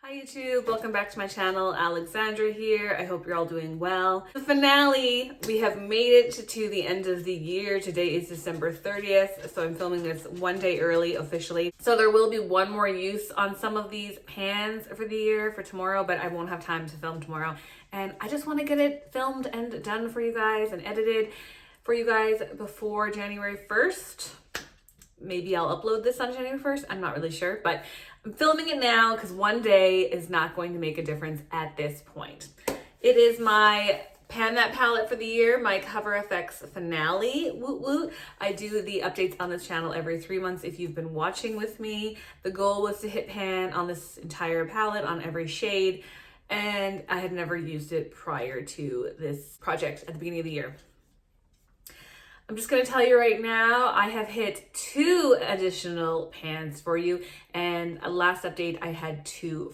Hi YouTube, welcome back to my channel. Alexandra here. I hope you're all doing well. The finale, we have made it to the end of the year. Today is December 30th, so I'm filming this one day early officially. So there will be one more use on some of these pans for the year for tomorrow, but I won't have time to film tomorrow. And I just want to get it filmed and done for you guys and edited for you guys before January 1st. Maybe I'll upload this on January 1st. I'm not really sure, but I'm filming it now because one day is not going to make a difference at this point. It is my Pan That palette for the year, my Cover FX finale. Woot woot. I do the updates on this channel every 3 months if you've been watching with me. The goal was to hit pan on this entire palette on every shade, and I had never used it prior to this project at the beginning of the year. I'm just going to tell you right now, I have hit 2 additional pans for you, and last update I had 2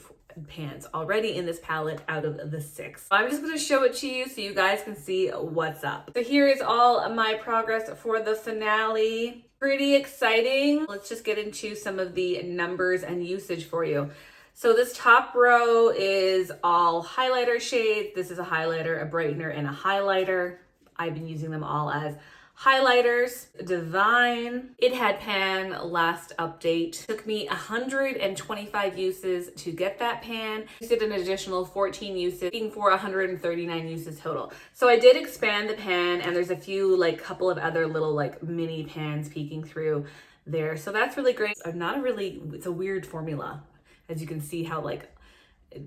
pans already in this palette out of the 6. I'm just going to show it to you so you guys can see what's up. So here is all of my progress for the finale. Pretty exciting. Let's just get into some of the numbers and usage for you. So this top row is all highlighter shades. This is a highlighter, a brightener, and a highlighter. I've been using them all as highlighters. Divine. It had pan last update. Took me 125 uses to get that pan. I did an additional 14 uses, making for 139 uses total. So I did expand the pan, and there's a few couple of other little mini pans peeking through there. So that's really great. It's a weird formula. As you can see how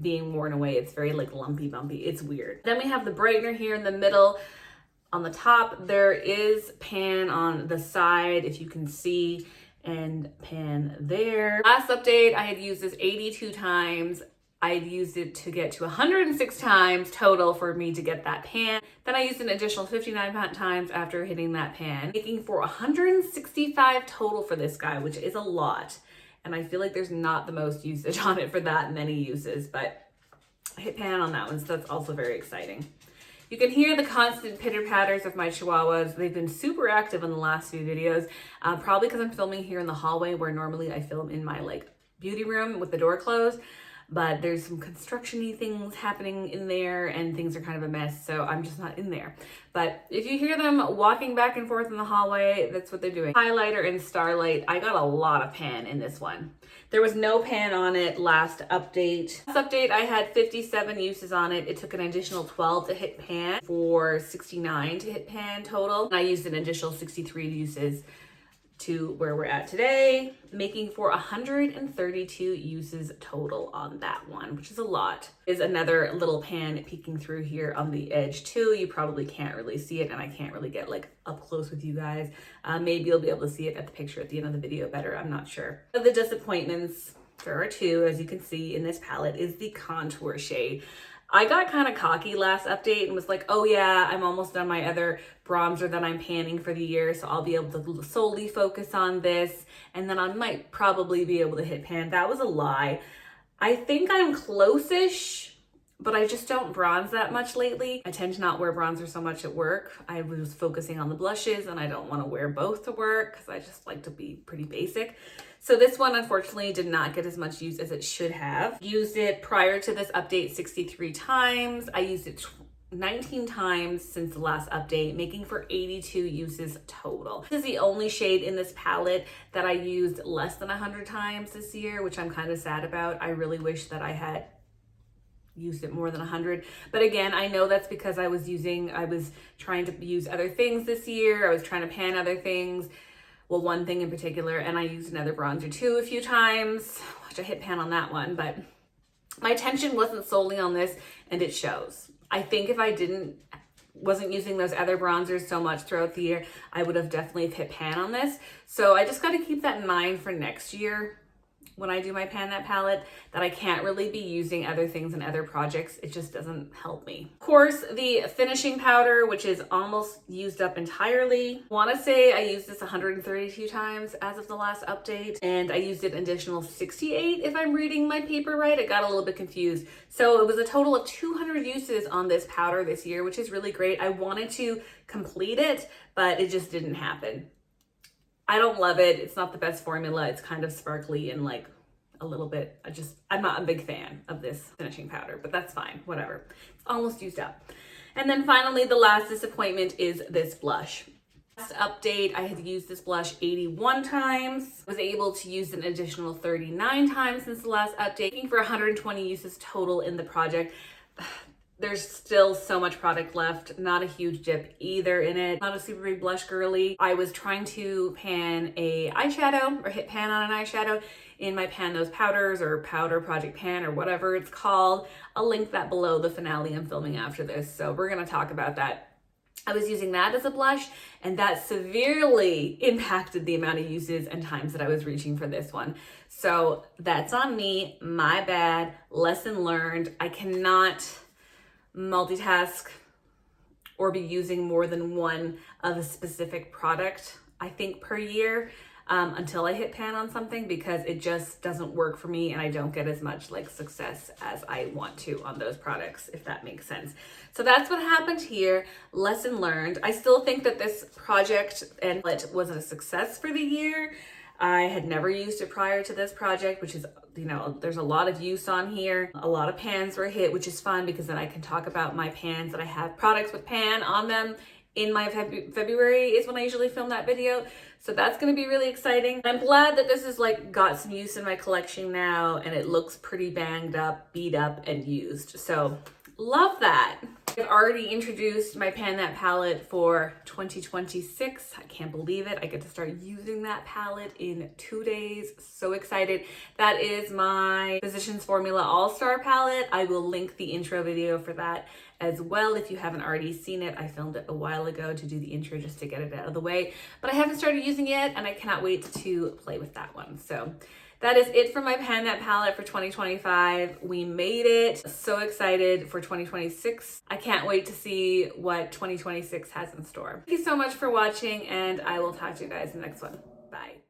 being worn away, it's very lumpy bumpy. It's weird. Then we have the brightener here in the middle. On the top, there is pan on the side, if you can see, and pan there. Last update, I had used this 82 times. I had used it to get to 106 times total for me to get that pan. Then I used an additional 59 times after hitting that pan, making for 165 total for this guy, which is a lot. And I feel like there's not the most usage on it for that many uses, but I hit pan on that one, so that's also very exciting. You can hear the constant pitter-patters of my chihuahuas. They've been super active in the last few videos, probably because I'm filming here in the hallway where normally I film in my beauty room with the door closed. But there's some construction-y things happening in there and things are kind of a mess, so I'm just not in there. But if you hear them walking back and forth in the hallway, that's what they're doing. Highlighter and Starlight, I got a lot of pan in this one. There was no pan on it last update. Last update, I had 57 uses on it. It took an additional 12 to hit pan for 69 to hit pan total. And I used an additional 63 uses to where we're at today, making for 132 uses total on that one, which is a lot. Is another little pan peeking through here on the edge too. You probably can't really see it, and I can't really get up close with you guys. Maybe you'll be able to see it at the picture at the end of the video better, I'm not sure. The disappointments, there are 2, as you can see in this palette, is the contour shade. I got kind of cocky last update and was like, oh yeah, I'm almost done my other bronzer that I'm panning for the year, so I'll be able to solely focus on this, and then I might probably be able to hit pan. That was a lie. I think I'm close-ish, but I just don't bronze that much lately. I tend to not wear bronzer so much at work. I was focusing on the blushes, and I don't want to wear both to work because I just like to be pretty basic. So this one, unfortunately, did not get as much use as it should have. Used it prior to this update 63 times. I used it 19 times since the last update, making for 82 uses total. This is the only shade in this palette that I used less than 100 times this year, which I'm kind of sad about. I really wish that I had used it more than 100. But again, I know that's because I was trying to use other things this year. I was trying to pan other things. Well, one thing in particular, and I used another bronzer too a few times, which I hit pan on that one, but my attention wasn't solely on this, and it shows. I think if I wasn't using those other bronzers so much throughout the year, I would have definitely hit pan on this. So I just got to keep that in mind for next year when I do my Pan That palette, that I can't really be using other things in other projects. It just doesn't help me. Of course, the finishing powder, which is almost used up entirely. I want to say I used this 132 times as of the last update, and I used it an additional 68 if I'm reading my paper right. I got a little bit confused. So it was a total of 200 uses on this powder this year, which is really great. I wanted to complete it, but it just didn't happen. I don't love it. It's not the best formula. It's kind of sparkly and a little bit, I'm not a big fan of this finishing powder, but that's fine, whatever. It's almost used up. And then finally, the last disappointment is this blush. Last update, I had used this blush 81 times. I was able to use an additional 39 times since the last update, looking for 120 uses total in the project. There's still so much product left, not a huge dip either in it. Not a super big blush girly. I was trying to pan a eyeshadow or hit pan on an eyeshadow in my Pan Those Powders or Powder Project Pan or whatever it's called. I'll link that below the finale I'm filming after this, so we're gonna talk about that. I was using that as a blush, and that severely impacted the amount of uses and times that I was reaching for this one. So that's on me, my bad, lesson learned. I cannot multitask or be using more than one of a specific product, I think, per year until I hit pan on something, because it just doesn't work for me and I don't get as much like success as I want to on those products, if that makes sense. So that's what happened here. Lesson learned. I still think that this project and it was a success for the year. I had never used it prior to this project, which is, you know, there's a lot of use on here. A lot of pans were hit, which is fun because then I can talk about my pans that I have products with pan on them. In my February is when I usually film that video. So that's gonna be really exciting. I'm glad that this has like got some use in my collection now and it looks pretty banged up, beat up, and used. So love that. I've already introduced my Pan That palette for 2026. I can't believe it. I get to start using that palette in 2 days. So excited. That is my Physicians Formula All-Star palette. I will link the intro video for that as well if you haven't already seen it. I filmed it a while ago to do the intro just to get it out of the way, but I haven't started using it yet and I cannot wait to play with that one. So that is it for my Pan That palette for 2025. We made it. So excited for 2026. I can't wait to see what 2026 has in store. Thank you so much for watching, and I will talk to you guys in the next one. Bye.